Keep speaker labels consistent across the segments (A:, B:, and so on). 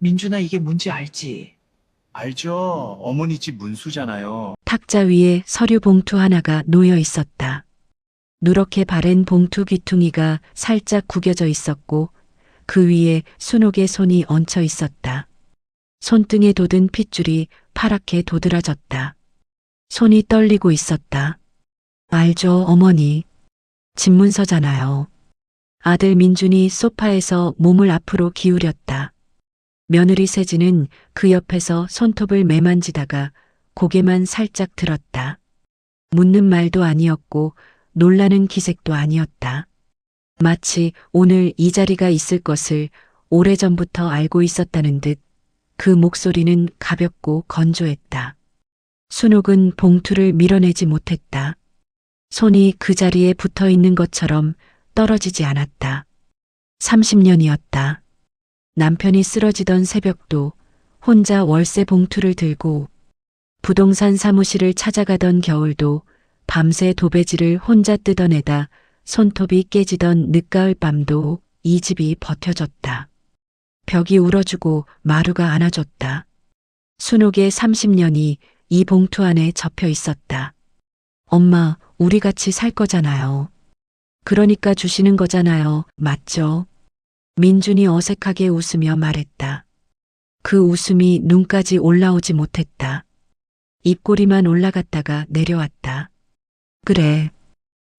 A: 민준아, 이게 뭔지 알지?
B: 알죠. 어머니 집 문수잖아요.
C: 탁자 위에 서류 봉투 하나가 놓여 있었다. 누렇게 바랜 봉투 귀퉁이가 살짝 구겨져 있었고 그 위에 순옥의 손이 얹혀 있었다. 손등에 돋은 핏줄이 파랗게 도드라졌다. 손이 떨리고 있었다. 알죠, 어머니. 집문서잖아요. 아들 민준이 소파에서 몸을 앞으로 기울였다. 며느리 세진은 그 옆에서 손톱을 매만지다가 고개만 살짝 들었다. 묻는 말도 아니었고 놀라는 기색도 아니었다. 마치 오늘 이 자리가 있을 것을 오래전부터 알고 있었다는 듯 그 목소리는 가볍고 건조했다. 순옥은 봉투를 밀어내지 못했다. 손이 그 자리에 붙어 있는 것처럼 떨어지지 않았다. 30년이었다. 남편이 쓰러지던 새벽도 혼자 월세 봉투를 들고 부동산 사무실을 찾아가던 겨울도 밤새 도배지를 혼자 뜯어내다 손톱이 깨지던 늦가을 밤도 이 집이 버텨줬다. 벽이 울어주고 마루가 안아줬다. 순옥의 30년이 이 봉투 안에 접혀 있었다. 엄마, 우리 같이 살 거잖아요. 그러니까 주시는 거잖아요. 맞죠? 민준이 어색하게 웃으며 말했다. 그 웃음이 눈까지 올라오지 못했다. 입꼬리만 올라갔다가 내려왔다. 그래.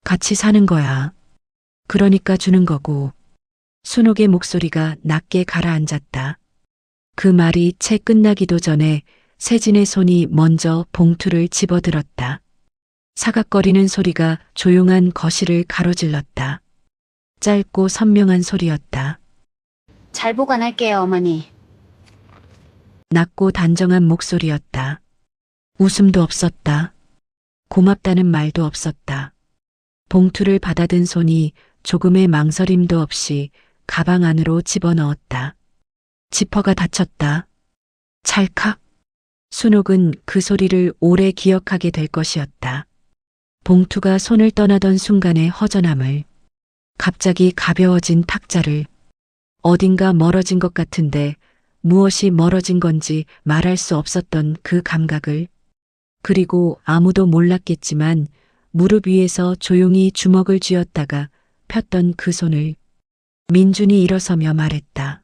C: 같이 사는 거야. 그러니까 주는 거고. 순옥의 목소리가 낮게 가라앉았다. 그 말이 채 끝나기도 전에 세진의 손이 먼저 봉투를 집어들었다. 사각거리는 소리가 조용한 거실을 가로질렀다. 짧고 선명한 소리였다.
D: 잘 보관할게요, 어머니.
C: 낮고 단정한 목소리였다. 웃음도 없었다. 고맙다는 말도 없었다. 봉투를 받아든 손이 조금의 망설임도 없이 가방 안으로 집어넣었다. 지퍼가 닫혔다. 찰칵. 순옥은 그 소리를 오래 기억하게 될 것이었다. 봉투가 손을 떠나던 순간의 허전함을, 갑자기 가벼워진 탁자를, 어딘가 멀어진 것 같은데 무엇이 멀어진 건지 말할 수 없었던 그 감각을, 그리고 아무도 몰랐겠지만 무릎 위에서 조용히 주먹을 쥐었다가 폈던 그 손을. 민준이 일어서며 말했다.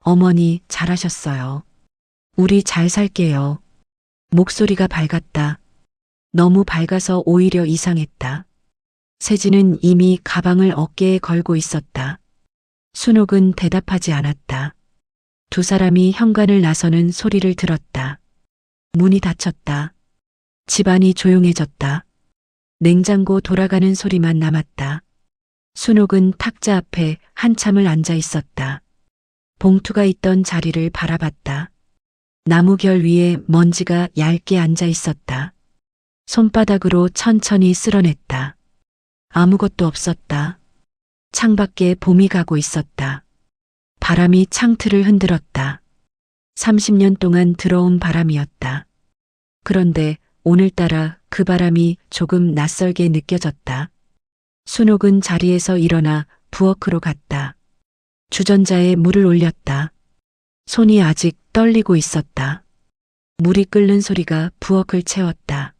C: 어머니, 잘하셨어요. 우리 잘 살게요. 목소리가 밝았다. 너무 밝아서 오히려 이상했다. 세진은 이미 가방을 어깨에 걸고 있었다. 순옥은 대답하지 않았다. 두 사람이 현관을 나서는 소리를 들었다. 문이 닫혔다. 집안이 조용해졌다. 냉장고 돌아가는 소리만 남았다. 순옥은 탁자 앞에 한참을 앉아 있었다. 봉투가 있던 자리를 바라봤다. 나무결 위에 먼지가 얇게 앉아 있었다. 손바닥으로 천천히 쓸어냈다. 아무것도 없었다. 창밖에 봄이 가고 있었다. 바람이 창틀을 흔들었다. 30년 동안 들어온 바람이었다. 그런데 오늘따라 그 바람이 조금 낯설게 느껴졌다. 순옥은 자리에서 일어나 부엌으로 갔다. 주전자에 물을 올렸다. 손이 아직 떨리고 있었다. 물이 끓는 소리가 부엌을 채웠다.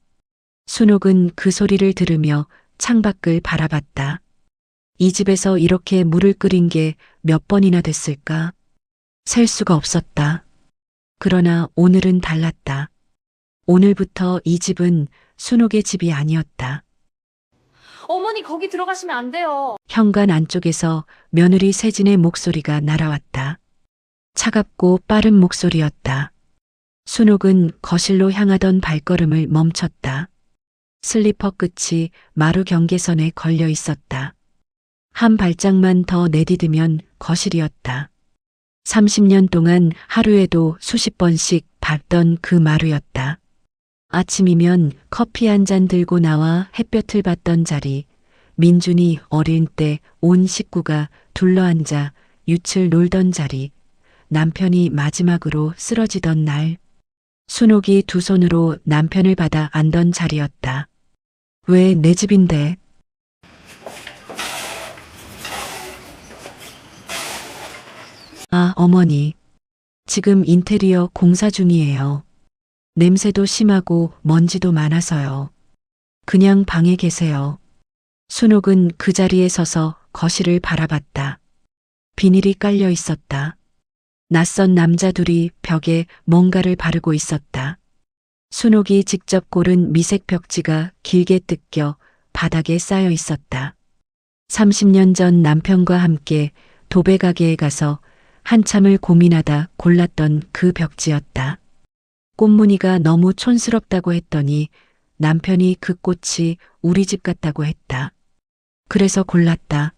C: 순옥은 그 소리를 들으며 창밖을 바라봤다. 이 집에서 이렇게 물을 끓인 게 몇 번이나 됐을까? 셀 수가 없었다. 그러나 오늘은 달랐다. 오늘부터 이 집은 순옥의 집이 아니었다.
E: 어머니 거기 들어가시면 안 돼요.
C: 현관 안쪽에서 며느리 세진의 목소리가 날아왔다. 차갑고 빠른 목소리였다. 순옥은 거실로 향하던 발걸음을 멈췄다. 슬리퍼 끝이 마루 경계선에 걸려 있었다. 한 발짝만 더 내디디면 거실이었다. 30년 동안 하루에도 수십 번씩 밟던 그 마루였다. 아침이면 커피 한 잔 들고 나와 햇볕을 받던 자리, 민준이 어린 때 온 식구가 둘러앉아 윷을 놀던 자리, 남편이 마지막으로 쓰러지던 날, 순옥이 두 손으로 남편을 받아 안던 자리였다. 왜 내 집인데? 아, 어머니. 지금 인테리어 공사 중이에요. 냄새도 심하고 먼지도 많아서요. 그냥 방에 계세요. 순옥은 그 자리에 서서 거실을 바라봤다. 비닐이 깔려 있었다. 낯선 남자 둘이 벽에 뭔가를 바르고 있었다. 순옥이 직접 고른 미색 벽지가 길게 뜯겨 바닥에 쌓여 있었다. 30년 전 남편과 함께 도배 가게에 가서 한참을 고민하다 골랐던 그 벽지였다. 꽃무늬가 너무 촌스럽다고 했더니 남편이 그 꽃이 우리 집 같다고 했다. 그래서 골랐다.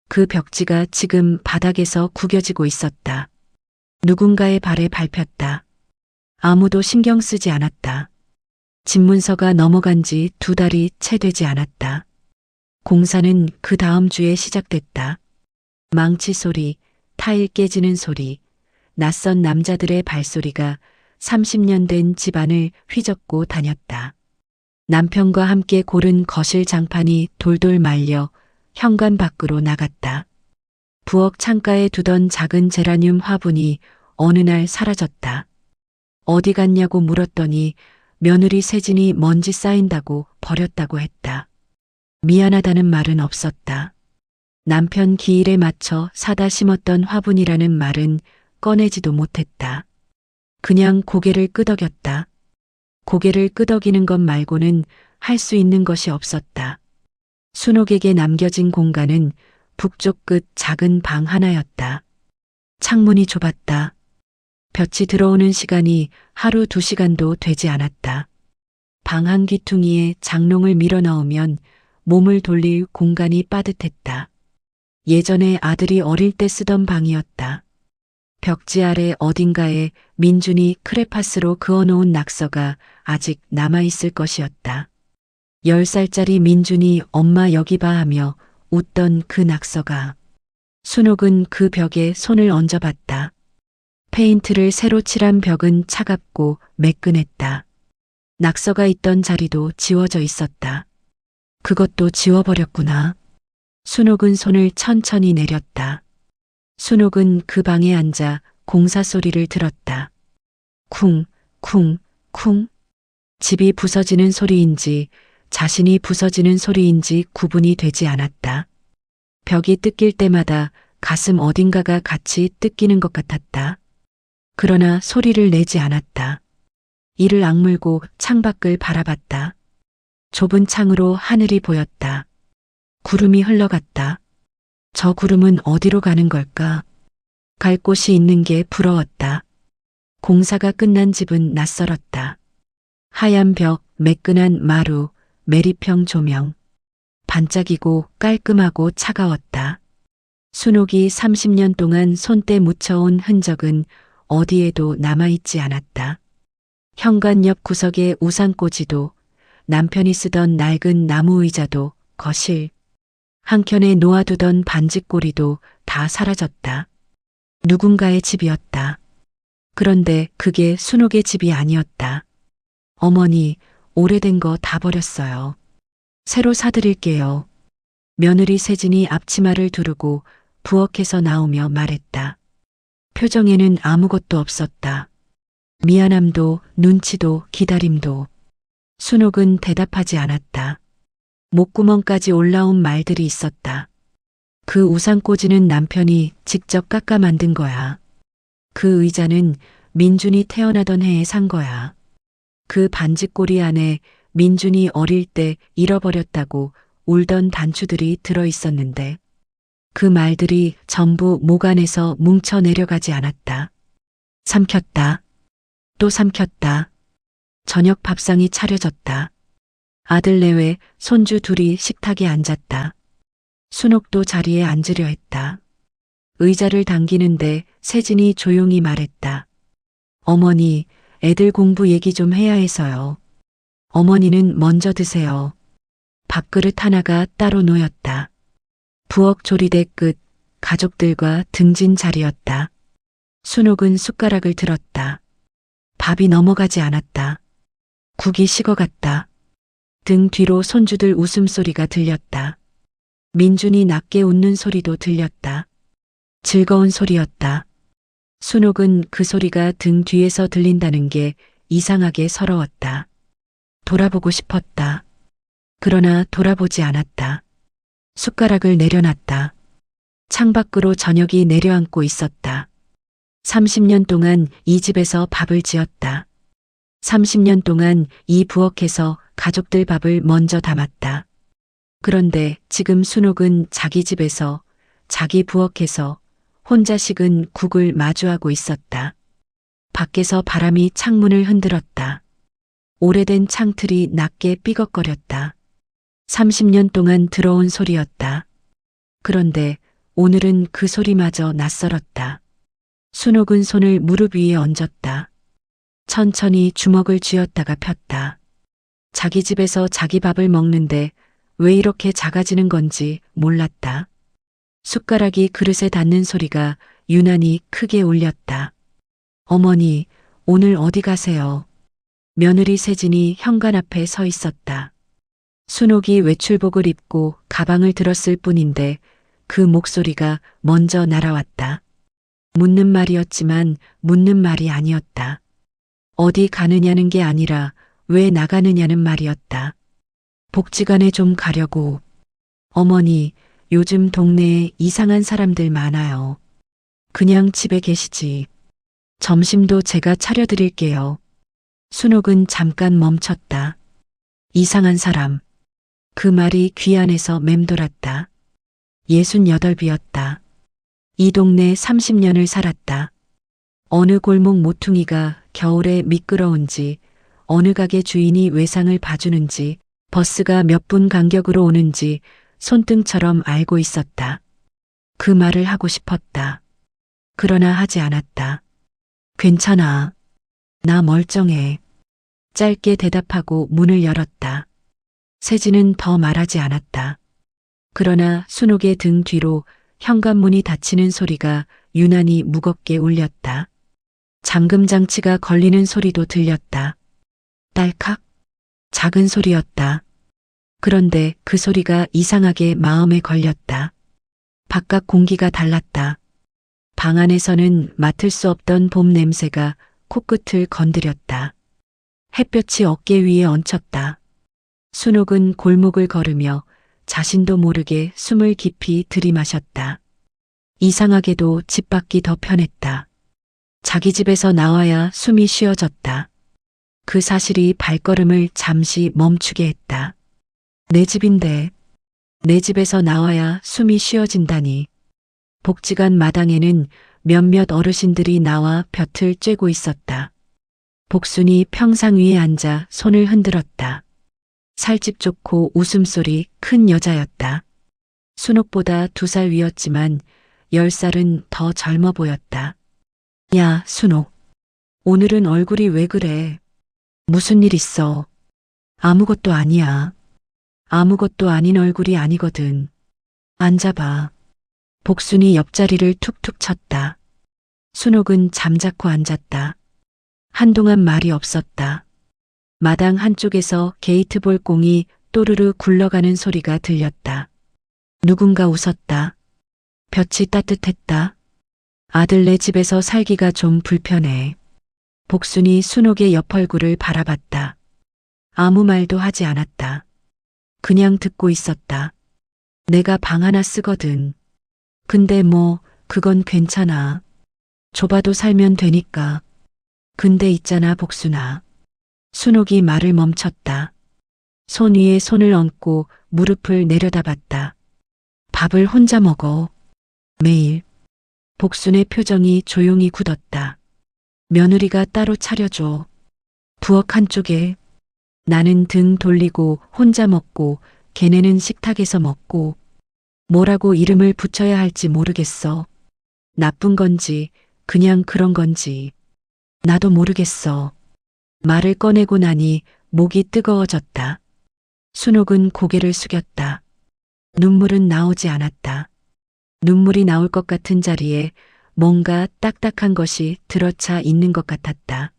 C: 그 벽지가 지금 바닥에서 구겨지고 있었다. 누군가의 발에 밟혔다. 아무도 신경 쓰지 않았다. 집문서가 넘어간 지 2달이 채 되지 않았다. 공사는 그 다음 주에 시작됐다. 망치 소리, 타일 깨지는 소리, 낯선 남자들의 발소리가 30년 된 집안을 휘젓고 다녔다. 남편과 함께 고른 거실 장판이 돌돌 말려 현관 밖으로 나갔다. 부엌 창가에 두던 작은 제라늄 화분이 어느 날 사라졌다. 어디 갔냐고 물었더니 며느리 세진이 먼지 쌓인다고 버렸다고 했다. 미안하다는 말은 없었다. 남편 기일에 맞춰 사다 심었던 화분이라는 말은 꺼내지도 못했다. 그냥 고개를 끄덕였다. 고개를 끄덕이는 것 말고는 할 수 있는 것이 없었다. 순옥에게 남겨진 공간은 북쪽 끝 작은 방 하나였다. 창문이 좁았다. 볕이 들어오는 시간이 하루 2시간도 되지 않았다. 방 한 귀퉁이에 장롱을 밀어 넣으면 몸을 돌릴 공간이 빠듯했다. 예전에 아들이 어릴 때 쓰던 방이었다. 벽지 아래 어딘가에 민준이 크레파스로 그어놓은 낙서가 아직 남아있을 것이었다. 10살짜리 민준이 엄마 여기 봐 하며 웃던 그 낙서가. 순옥은 그 벽에 손을 얹어봤다. 페인트를 새로 칠한 벽은 차갑고 매끈했다. 낙서가 있던 자리도 지워져 있었다. 그것도 지워버렸구나. 순옥은 손을 천천히 내렸다. 순옥은 그 방에 앉아 공사 소리를 들었다. 쿵, 쿵, 쿵. 집이 부서지는 소리인지 자신이 부서지는 소리인지 구분이 되지 않았다. 벽이 뜯길 때마다 가슴 어딘가가 같이 뜯기는 것 같았다. 그러나 소리를 내지 않았다. 이를 악물고 창밖을 바라봤다. 좁은 창으로 하늘이 보였다. 구름이 흘러갔다. 저 구름은 어디로 가는 걸까? 갈 곳이 있는 게 부러웠다. 공사가 끝난 집은 낯설었다. 하얀 벽, 매끈한 마루, 매립형 조명. 반짝이고 깔끔하고 차가웠다. 순옥이 30년 동안 손때 묻혀온 흔적은 어디에도 남아있지 않았다. 현관 옆 구석의 우산꽂이도, 남편이 쓰던 낡은 나무 의자도, 거실, 한켠에 놓아두던 반지꼬리도 다 사라졌다. 누군가의 집이었다. 그런데 그게 순옥의 집이 아니었다. 어머니, 오래된 거 다 버렸어요. 새로 사드릴게요. 며느리 세진이 앞치마를 두르고 부엌에서 나오며 말했다. 표정에는 아무것도 없었다. 미안함도 눈치도 기다림도. 순옥은 대답하지 않았다. 목구멍까지 올라온 말들이 있었다. 그 우산꽂이는 남편이 직접 깎아 만든 거야. 그 의자는 민준이 태어나던 해에 산 거야. 그 반지꼬리 안에 민준이 어릴 때 잃어버렸다고 울던 단추들이 들어있었는데 그 말들이 전부 목 안에서 뭉쳐 내려가지 않았다. 삼켰다. 또 삼켰다. 저녁 밥상이 차려졌다. 아들 내외 손주 둘이 식탁에 앉았다. 순옥도 자리에 앉으려 했다. 의자를 당기는데 세진이 조용히 말했다. 어머니, 애들 공부 얘기 좀 해야 해서요. 어머니는 먼저 드세요. 밥그릇 하나가 따로 놓였다. 부엌 조리대 끝, 가족들과 등진 자리였다. 순옥은 숟가락을 들었다. 밥이 넘어가지 않았다. 국이 식어갔다. 등 뒤로 손주들 웃음소리가 들렸다. 민준이 낮게 웃는 소리도 들렸다. 즐거운 소리였다. 순옥은 그 소리가 등 뒤에서 들린다는 게 이상하게 서러웠다. 돌아보고 싶었다. 그러나 돌아보지 않았다. 숟가락을 내려놨다. 창밖으로 저녁이 내려앉고 있었다. 30년 동안 이 집에서 밥을 지었다. 30년 동안 이 부엌에서 가족들 밥을 먼저 담았다. 그런데 지금 순옥은 자기 집에서, 자기 부엌에서 혼자 식은 국을 마주하고 있었다. 밖에서 바람이 창문을 흔들었다. 오래된 창틀이 낮게 삐걱거렸다. 30년 동안 들어온 소리였다. 그런데 오늘은 그 소리마저 낯설었다. 순옥은 손을 무릎 위에 얹었다. 천천히 주먹을 쥐었다가 폈다. 자기 집에서 자기 밥을 먹는데 왜 이렇게 작아지는 건지 몰랐다. 숟가락이 그릇에 닿는 소리가 유난히 크게 울렸다. 어머니, 오늘 어디 가세요? 며느리 세진이 현관 앞에 서 있었다. 순옥이 외출복을 입고 가방을 들었을 뿐인데 그 목소리가 먼저 날아왔다. 묻는 말이었지만 묻는 말이 아니었다. 어디 가느냐는 게 아니라 왜 나가느냐는 말이었다. 복지관에 좀 가려고. 어머니, 요즘 동네에 이상한 사람들 많아요. 그냥 집에 계시지. 점심도 제가 차려드릴게요. 순옥은 잠깐 멈췄다. 이상한 사람. 그 말이 귀 안에서 맴돌았다. 68이었다. 이 동네 30년을 살았다. 어느 골목 모퉁이가 겨울에 미끄러운지, 어느 가게 주인이 외상을 봐주는지, 버스가 몇 분 간격으로 오는지 손등처럼 알고 있었다. 그 말을 하고 싶었다. 그러나 하지 않았다. 괜찮아. 나 멀쩡해. 짧게 대답하고 문을 열었다. 세진은 더 말하지 않았다. 그러나 순옥의 등 뒤로 현관문이 닫히는 소리가 유난히 무겁게 울렸다. 잠금 장치가 걸리는 소리도 들렸다. 딸칵. 작은 소리였다. 그런데 그 소리가 이상하게 마음에 걸렸다. 바깥 공기가 달랐다. 방 안에서는 맡을 수 없던 봄 냄새가 코끝을 건드렸다. 햇볕이 어깨 위에 얹혔다. 순옥은 골목을 걸으며 자신도 모르게 숨을 깊이 들이마셨다. 이상하게도 집 밖이 더 편했다. 자기 집에서 나와야 숨이 쉬어졌다. 그 사실이 발걸음을 잠시 멈추게 했다. 내 집인데, 내 집에서 나와야 숨이 쉬어진다니. 복지관 마당에는 몇몇 어르신들이 나와 볕을 쬐고 있었다. 복순이 평상 위에 앉아 손을 흔들었다. 살집 좋고 웃음소리 큰 여자였다. 순옥보다 2살 위였지만 10살은 더 젊어 보였다. 야, 순옥. 오늘은 얼굴이 왜 그래? 무슨 일 있어? 아무것도 아니야. 아무것도 아닌 얼굴이 아니거든. 앉아봐. 복순이 옆자리를 툭툭 쳤다. 순옥은 잠자코 앉았다. 한동안 말이 없었다. 마당 한쪽에서 게이트볼 공이 또르르 굴러가는 소리가 들렸다. 누군가 웃었다. 볕이 따뜻했다. 아들네 집에서 살기가 좀 불편해. 복순이 순옥의 옆 얼굴을 바라봤다. 아무 말도 하지 않았다. 그냥 듣고 있었다. 내가 방 하나 쓰거든. 근데 뭐 그건 괜찮아. 좁아도 살면 되니까. 근데 있잖아 복순아. 순옥이 말을 멈췄다. 손 위에 손을 얹고 무릎을 내려다봤다. 밥을 혼자 먹어. 매일. 복순의 표정이 조용히 굳었다. 며느리가 따로 차려줘. 부엌 한쪽에. 나는 등 돌리고 혼자 먹고 걔네는 식탁에서 먹고. 뭐라고 이름을 붙여야 할지 모르겠어. 나쁜 건지 그냥 그런 건지. 나도 모르겠어. 말을 꺼내고 나니 목이 뜨거워졌다. 순옥은 고개를 숙였다. 눈물은 나오지 않았다. 눈물이 나올 것 같은 자리에 뭔가 딱딱한 것이 들어차 있는 것 같았다.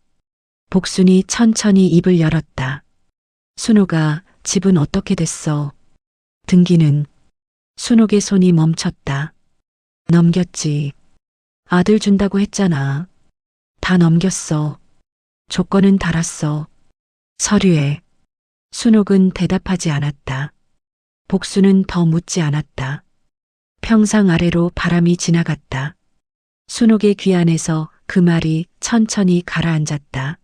C: 복순이 천천히 입을 열었다. 순옥아, 집은 어떻게 됐어? 등기는? 순옥의 손이 멈췄다. 넘겼지. 아들 준다고 했잖아. 다 넘겼어. 조건은 달았어. 서류에. 순옥은 대답하지 않았다. 복수는 더 묻지 않았다. 평상 아래로 바람이 지나갔다. 순옥의 귀 안에서 그 말이 천천히 가라앉았다.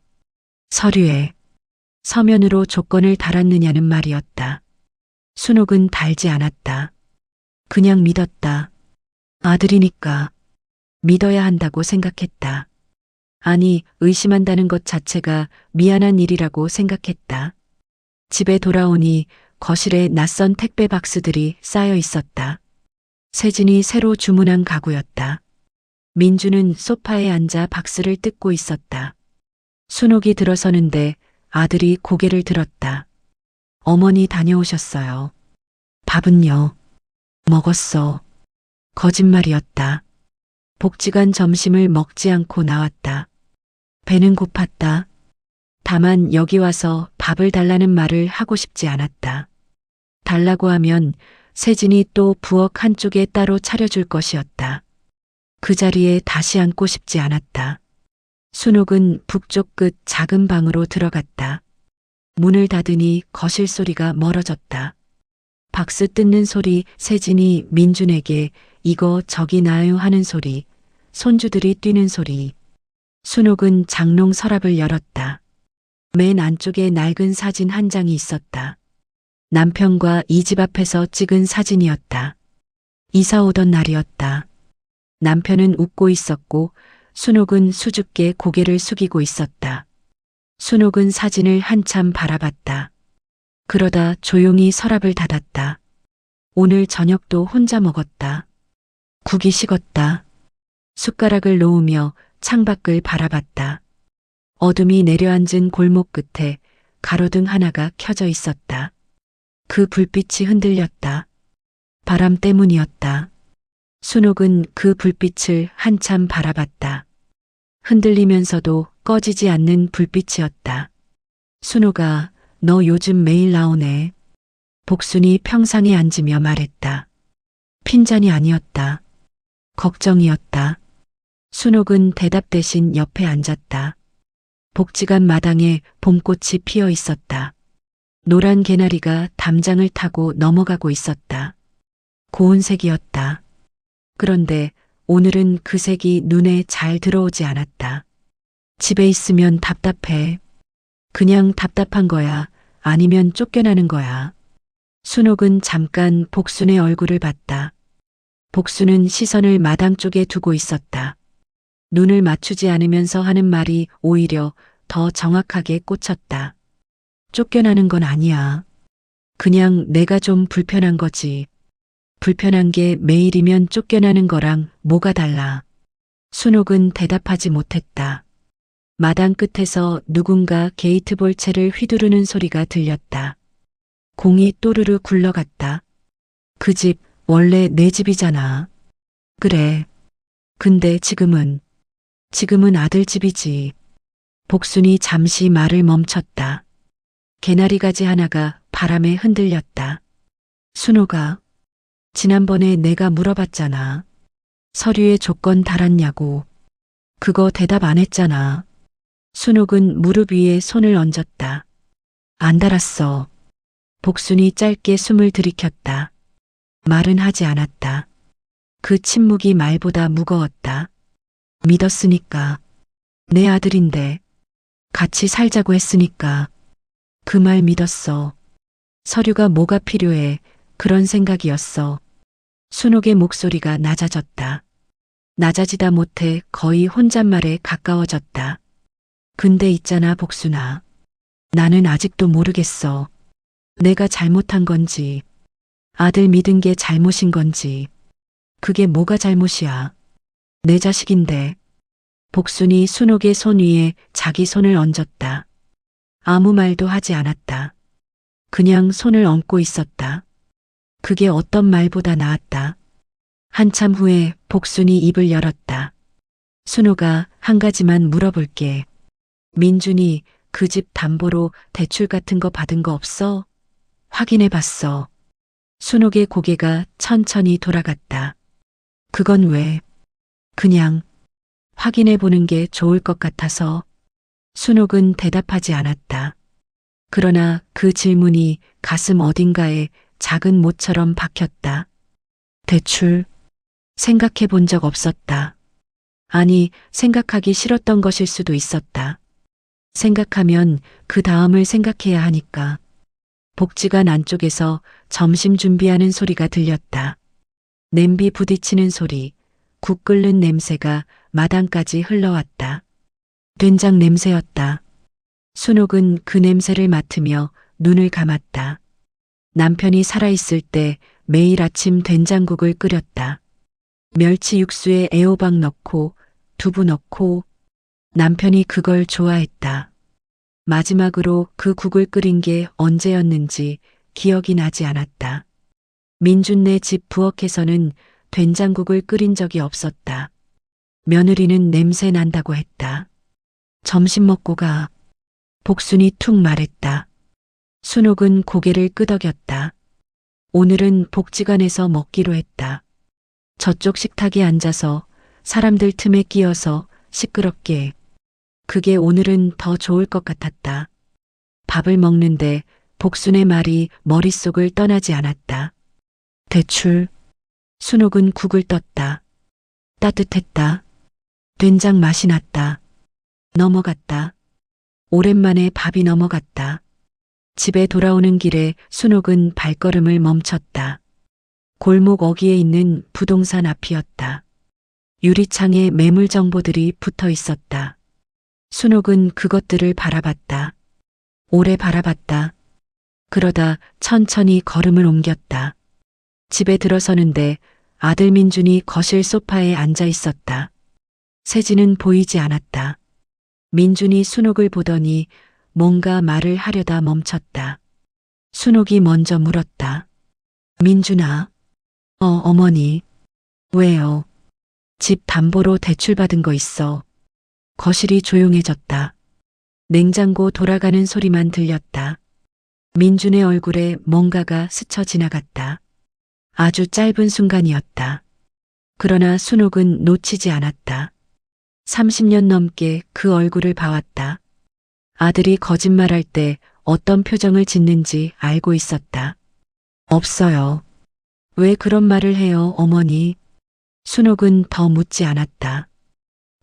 C: 서류에 서면으로 조건을 달았느냐는 말이었다. 순옥은 달지 않았다. 그냥 믿었다. 아들이니까 믿어야 한다고 생각했다. 아니, 의심한다는 것 자체가 미안한 일이라고 생각했다. 집에 돌아오니 거실에 낯선 택배 박스들이 쌓여 있었다. 세진이 새로 주문한 가구였다. 민주는 소파에 앉아 박스를 뜯고 있었다. 순옥이 들어서는데 아들이 고개를 들었다. 어머니 다녀오셨어요. 밥은요? 먹었어. 거짓말이었다. 복지관 점심을 먹지 않고 나왔다. 배는 고팠다. 다만 여기 와서 밥을 달라는 말을 하고 싶지 않았다. 달라고 하면 세진이 또 부엌 한쪽에 따로 차려줄 것이었다. 그 자리에 다시 앉고 싶지 않았다. 순옥은 북쪽 끝 작은 방으로 들어갔다. 문을 닫으니 거실 소리가 멀어졌다. 박스 뜯는 소리, 세진이 민준에게 이거 저기 놔요 하는 소리, 손주들이 뛰는 소리. 순옥은 장롱 서랍을 열었다. 맨 안쪽에 낡은 사진 한 장이 있었다. 남편과 이 집 앞에서 찍은 사진이었다. 이사 오던 날이었다. 남편은 웃고 있었고 순옥은 수줍게 고개를 숙이고 있었다. 순옥은 사진을 한참 바라봤다. 그러다 조용히 서랍을 닫았다. 오늘 저녁도 혼자 먹었다. 국이 식었다. 숟가락을 놓으며 창밖을 바라봤다. 어둠이 내려앉은 골목 끝에 가로등 하나가 켜져 있었다. 그 불빛이 흔들렸다. 바람 때문이었다. 순옥은 그 불빛을 한참 바라봤다. 흔들리면서도 꺼지지 않는 불빛이었다. 순옥아, 너 요즘 매일 나오네. 복순이 평상에 앉으며 말했다. 핀잔이 아니었다. 걱정이었다. 순옥은 대답 대신 옆에 앉았다. 복지관 마당에 봄꽃이 피어 있었다. 노란 개나리가 담장을 타고 넘어가고 있었다. 고운 색이었다. 그런데 오늘은 그 색이 눈에 잘 들어오지 않았다. 집에 있으면 답답해. 그냥 답답한 거야. 아니면 쫓겨나는 거야. 순옥은 잠깐 복순의 얼굴을 봤다. 복순은 시선을 마당 쪽에 두고 있었다. 눈을 맞추지 않으면서 하는 말이 오히려 더 정확하게 꽂혔다. 쫓겨나는 건 아니야. 그냥 내가 좀 불편한 거지. 불편한 게 매일이면 쫓겨나는 거랑 뭐가 달라. 순옥은 대답하지 못했다. 마당 끝에서 누군가 게이트볼 채를 휘두르는 소리가 들렸다. 공이 또르르 굴러갔다. 그 집 원래 내 집이잖아. 그래. 근데 지금은 아들 집이지. 복순이 잠시 말을 멈췄다. 개나리 가지 하나가 바람에 흔들렸다. 순옥아, 지난번에 내가 물어봤잖아. 서류에 조건 달았냐고. 그거 대답 안 했잖아. 순옥은 무릎 위에 손을 얹었다. 안 달았어. 복순이 짧게 숨을 들이켰다. 말은 하지 않았다. 그 침묵이 말보다 무거웠다. 믿었으니까. 내 아들인데. 같이 살자고 했으니까. 그 말 믿었어. 서류가 뭐가 필요해. 그런 생각이었어. 순옥의 목소리가 낮아졌다. 낮아지다 못해 거의 혼잣말에 가까워졌다. 근데 있잖아, 복순아. 나는 아직도 모르겠어. 내가 잘못한 건지, 아들 믿은 게 잘못인 건지. 그게 뭐가 잘못이야. 내 자식인데. 복순이 순옥의 손 위에 자기 손을 얹었다. 아무 말도 하지 않았다. 그냥 손을 얹고 있었다. 그게 어떤 말보다 나았다. 한참 후에 복순이 입을 열었다. 순옥아, 한 가지만 물어볼게. 민준이 그 집 담보로 대출 같은 거 받은 거 없어? 확인해 봤어. 순옥의 고개가 천천히 돌아갔다. 그건 왜? 그냥 확인해 보는 게 좋을 것 같아서. 순옥은 대답하지 않았다. 그러나 그 질문이 가슴 어딘가에 작은 못처럼 박혔다. 대출 생각해 본 적 없었다. 아니, 생각하기 싫었던 것일 수도 있었다. 생각하면 그 다음을 생각해야 하니까. 복지관 안쪽에서 점심 준비하는 소리가 들렸다. 냄비 부딪히는 소리, 국 끓는 냄새가 마당까지 흘러왔다. 된장 냄새였다. 순옥은 그 냄새를 맡으며 눈을 감았다. 남편이 살아있을 때 매일 아침 된장국을 끓였다. 멸치 육수에 애호박 넣고 두부 넣고. 남편이 그걸 좋아했다. 마지막으로 그 국을 끓인 게 언제였는지 기억이 나지 않았다. 민준네 집 부엌에서는 된장국을 끓인 적이 없었다. 며느리는 냄새 난다고 했다. 점심 먹고 가. 복순이 툭 말했다. 순옥은 고개를 끄덕였다. 오늘은 복지관에서 먹기로 했다. 저쪽 식탁에 앉아서 사람들 틈에 끼어서 시끄럽게. 그게 오늘은 더 좋을 것 같았다. 밥을 먹는데 복순의 말이 머릿속을 떠나지 않았다. 대출. 순옥은 국을 떴다. 따뜻했다. 된장 맛이 났다. 넘어갔다. 오랜만에 밥이 넘어갔다. 집에 돌아오는 길에 순옥은 발걸음을 멈췄다. 골목 어귀에 있는 부동산 앞이었다. 유리창에 매물 정보들이 붙어 있었다. 순옥은 그것들을 바라봤다. 오래 바라봤다. 그러다 천천히 걸음을 옮겼다. 집에 들어서는데 아들 민준이 거실 소파에 앉아 있었다. 세진은 보이지 않았다. 민준이 순옥을 보더니 뭔가 말을 하려다 멈췄다. 순옥이 먼저 물었다. 민준아. 어머니. 왜요? 집 담보로 대출받은 거 있어. 거실이 조용해졌다. 냉장고 돌아가는 소리만 들렸다. 민준의 얼굴에 뭔가가 스쳐 지나갔다. 아주 짧은 순간이었다. 그러나 순옥은 놓치지 않았다. 30년 넘게 그 얼굴을 봐왔다. 아들이 거짓말할 때 어떤 표정을 짓는지 알고 있었다. 없어요. 왜 그런 말을 해요, 어머니? 순옥은 더 묻지 않았다.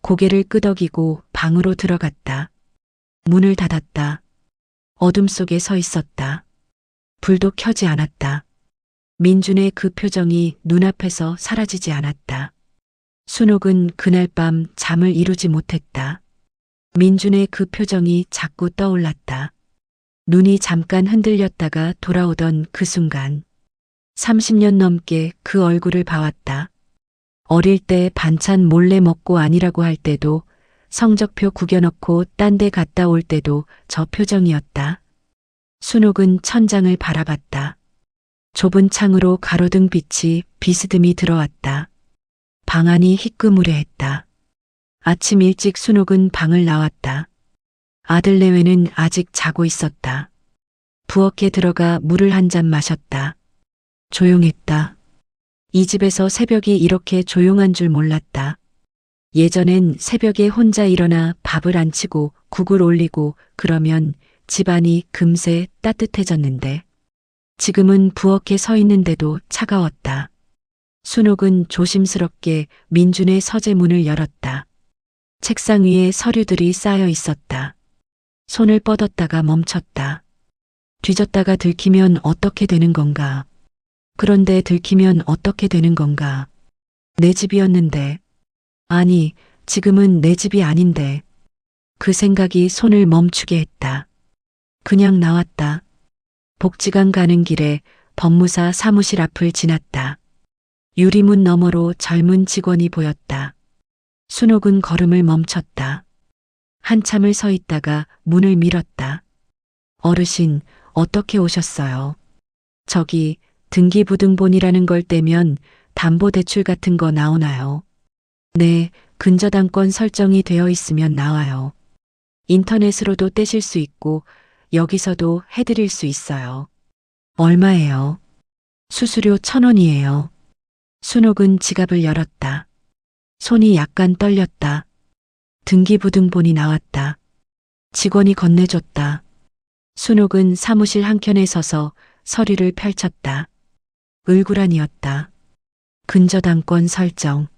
C: 고개를 끄덕이고 방으로 들어갔다. 문을 닫았다. 어둠 속에 서 있었다. 불도 켜지 않았다. 민준의 그 표정이 눈앞에서 사라지지 않았다. 순옥은 그날 밤 잠을 이루지 못했다. 민준의 그 표정이 자꾸 떠올랐다. 눈이 잠깐 흔들렸다가 돌아오던 그 순간. 30년 넘게 그 얼굴을 봐왔다. 어릴 때 반찬 몰래 먹고 아니라고 할 때도, 성적표 구겨넣고 딴 데 갔다 올 때도 저 표정이었다. 순옥은 천장을 바라봤다. 좁은 창으로 가로등 빛이 비스듬히 들어왔다. 방 안이 희끄무레했다. 아침 일찍 순옥은 방을 나왔다. 아들 내외는 아직 자고 있었다. 부엌에 들어가 물을 한 잔 마셨다. 조용했다. 이 집에서 새벽이 이렇게 조용한 줄 몰랐다. 예전엔 새벽에 혼자 일어나 밥을 안 치고 국을 올리고 그러면 집안이 금세 따뜻해졌는데 지금은 부엌에 서 있는데도 차가웠다. 순옥은 조심스럽게 민준의 서재 문을 열었다. 책상 위에 서류들이 쌓여 있었다. 손을 뻗었다가 멈췄다. 뒤졌다가 들키면 어떻게 되는 건가? 그런데 들키면 어떻게 되는 건가? 내 집이었는데. 아니, 지금은 내 집이 아닌데. 그 생각이 손을 멈추게 했다. 그냥 나왔다. 복지관 가는 길에 법무사 사무실 앞을 지났다. 유리문 너머로 젊은 직원이 보였다. 순옥은 걸음을 멈췄다. 한참을 서 있다가 문을 밀었다. 어르신, 어떻게 오셨어요? 저기 등기부등본이라는 걸 떼면 담보대출 같은 거 나오나요? 네, 근저당권 설정이 되어 있으면 나와요. 인터넷으로도 떼실 수 있고 여기서도 해드릴 수 있어요. 얼마예요? 수수료 1,000원이에요. 순옥은 지갑을 열었다. 손이 약간 떨렸다. 등기부등본이 나왔다. 직원이 건네줬다. 순옥은 사무실 한켠에 서서 서류를 펼쳤다. 을구란이었다. 근저당권 설정.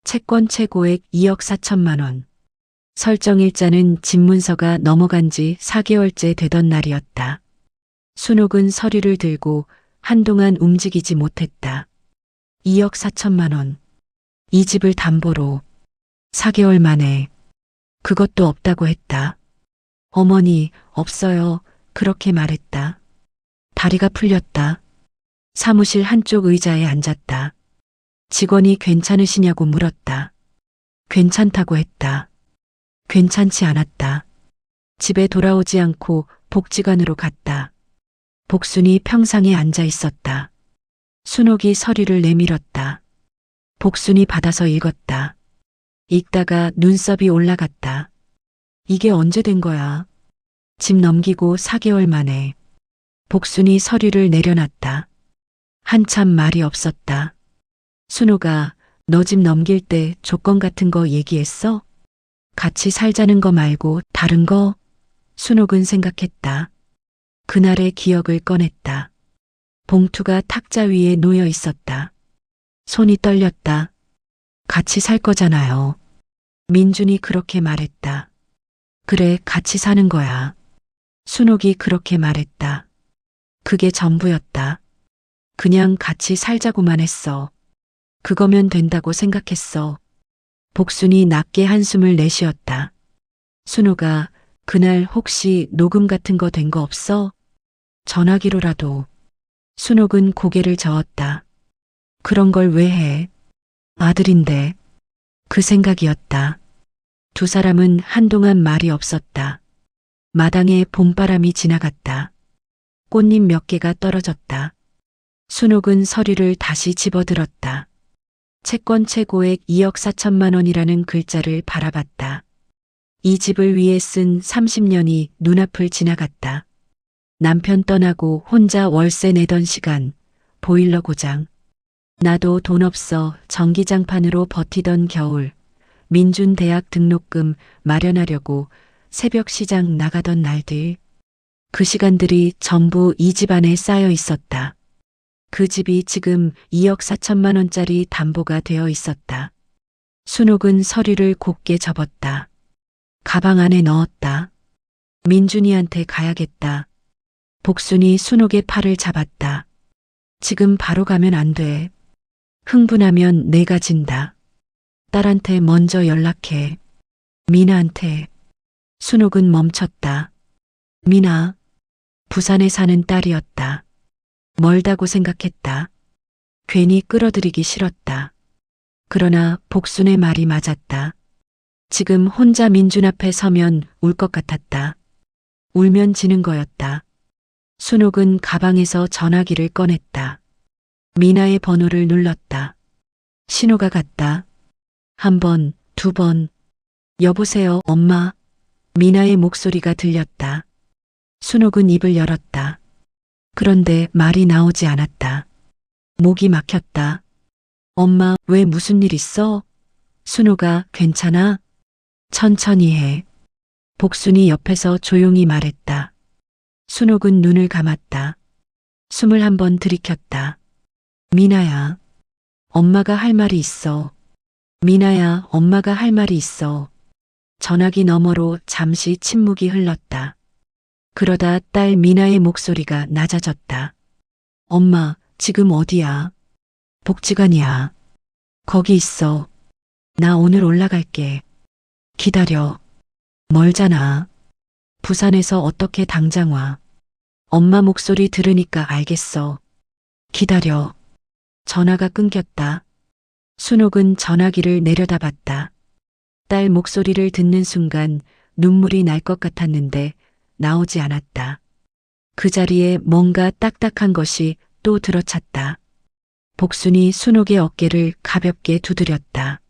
C: 채권 최고액 2억 4천만 원. 설정일자는 집문서가 넘어간 지 4개월째 되던 날이었다. 순옥은 서류를 들고 한동안 움직이지 못했다. 2억 4천만 원. 이 집을 담보로 4개월 만에 그것도 없다고 했다. 어머니, 없어요. 그렇게 말했다. 다리가 풀렸다. 사무실 한쪽 의자에 앉았다. 직원이 괜찮으시냐고 물었다. 괜찮다고 했다. 괜찮지 않았다. 집에 돌아오지 않고 복지관으로 갔다. 복순이 평상에 앉아 있었다. 순옥이 서류를 내밀었다. 복순이 받아서 읽었다. 읽다가 눈썹이 올라갔다. 이게 언제 된 거야? 집 넘기고 4개월 만에. 복순이 서류를 내려놨다. 한참 말이 없었다. 순옥아, 너 집 넘길 때 조건 같은 거 얘기했어? 같이 살자는 거 말고 다른 거? 순옥은 생각했다. 그날의 기억을 꺼냈다. 봉투가 탁자 위에 놓여 있었다. 손이 떨렸다. 같이 살 거잖아요. 민준이 그렇게 말했다. 그래, 같이 사는 거야. 순옥이 그렇게 말했다. 그게 전부였다. 그냥 같이 살자고만 했어. 그거면 된다고 생각했어. 복순이 낮게 한숨을 내쉬었다. 순옥아, 그날 혹시 녹음 같은 거 된 거 없어? 전화기로라도. 순옥은 고개를 저었다. 그런 걸 왜 해? 아들인데. 그 생각이었다. 두 사람은 한동안 말이 없었다. 마당에 봄바람이 지나갔다. 꽃잎 몇 개가 떨어졌다. 순옥은 서류를 다시 집어들었다. 채권 최고액 2억 4천만 원이라는 글자를 바라봤다. 이 집을 위해 쓴 30년이 눈앞을 지나갔다. 남편 떠나고 혼자 월세 내던 시간, 보일러 고장. 나도 돈 없어 전기장판으로 버티던 겨울, 민준 대학 등록금 마련하려고 새벽 시장 나가던 날들. 그 시간들이 전부 이 집 안에 쌓여 있었다. 그 집이 지금 2억 4천만 원짜리 담보가 되어 있었다. 순옥은 서류를 곱게 접었다. 가방 안에 넣었다. 민준이한테 가야겠다. 복순이 순옥의 팔을 잡았다. 지금 바로 가면 안 돼. 흥분하면 내가 진다. 딸한테 먼저 연락해. 미나한테. 순옥은 멈췄다. 미나. 부산에 사는 딸이었다. 멀다고 생각했다. 괜히 끌어들이기 싫었다. 그러나 복순의 말이 맞았다. 지금 혼자 민준 앞에 서면 울 것 같았다. 울면 지는 거였다. 순옥은 가방에서 전화기를 꺼냈다. 미나의 번호를 눌렀다. 신호가 갔다. 한 번, 두 번. 여보세요, 엄마. 미나의 목소리가 들렸다. 순옥은 입을 열었다. 그런데 말이 나오지 않았다. 목이 막혔다. 엄마, 왜 무슨 일 있어? 순옥아, 괜찮아? 천천히 해. 복순이 옆에서 조용히 말했다. 순옥은 눈을 감았다. 숨을 한 번 들이켰다. 미나야, 엄마가 할 말이 있어. 미나야, 엄마가 할 말이 있어. 전화기 너머로 잠시 침묵이 흘렀다. 그러다 딸 미나의 목소리가 낮아졌다. 엄마, 지금 어디야? 복지관이야. 거기 있어. 나 오늘 올라갈게. 기다려. 멀잖아. 부산에서 어떻게 당장 와. 엄마 목소리 들으니까 알겠어. 기다려. 전화가 끊겼다. 순옥은 전화기를 내려다봤다. 딸 목소리를 듣는 순간 눈물이 날 것 같았는데 나오지 않았다. 그 자리에 뭔가 딱딱한 것이 또 들어찼다. 복순이 순옥의 어깨를 가볍게 두드렸다.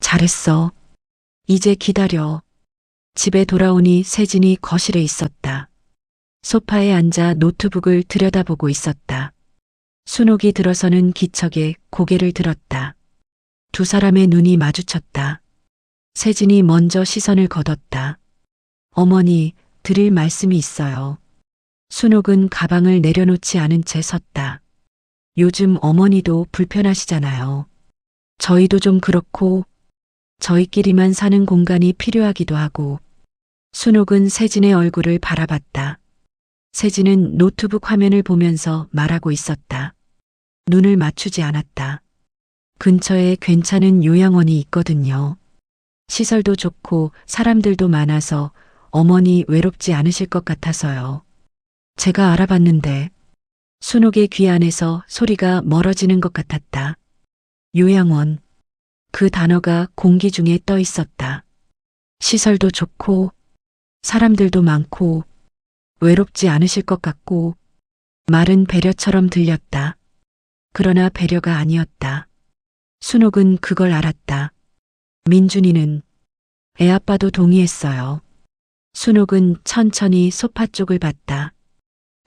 C: 잘했어. 이제 기다려. 집에 돌아오니 세진이 거실에 있었다. 소파에 앉아 노트북을 들여다보고 있었다. 순옥이 들어서는 기척에 고개를 들었다. 두 사람의 눈이 마주쳤다. 세진이 먼저 시선을 거뒀다. 어머니, 드릴 말씀이 있어요. 순옥은 가방을 내려놓지 않은 채 섰다. 요즘 어머니도 불편하시잖아요. 저희도 좀 그렇고 저희끼리만 사는 공간이 필요하기도 하고. 순옥은 세진의 얼굴을 바라봤다. 세진은 노트북 화면을 보면서 말하고 있었다. 눈을 맞추지 않았다. 근처에 괜찮은 요양원이 있거든요. 시설도 좋고 사람들도 많아서 어머니 외롭지 않으실 것 같아서요. 제가 알아봤는데. 순옥의 귀 안에서 소리가 멀어지는 것 같았다. 요양원. 그 단어가 공기 중에 떠 있었다. 시설도 좋고 사람들도 많고 외롭지 않으실 것 같고. 말은 배려처럼 들렸다. 그러나 배려가 아니었다. 순옥은 그걸 알았다. 민준이는 애아빠도 동의했어요. 순옥은 천천히 소파 쪽을 봤다.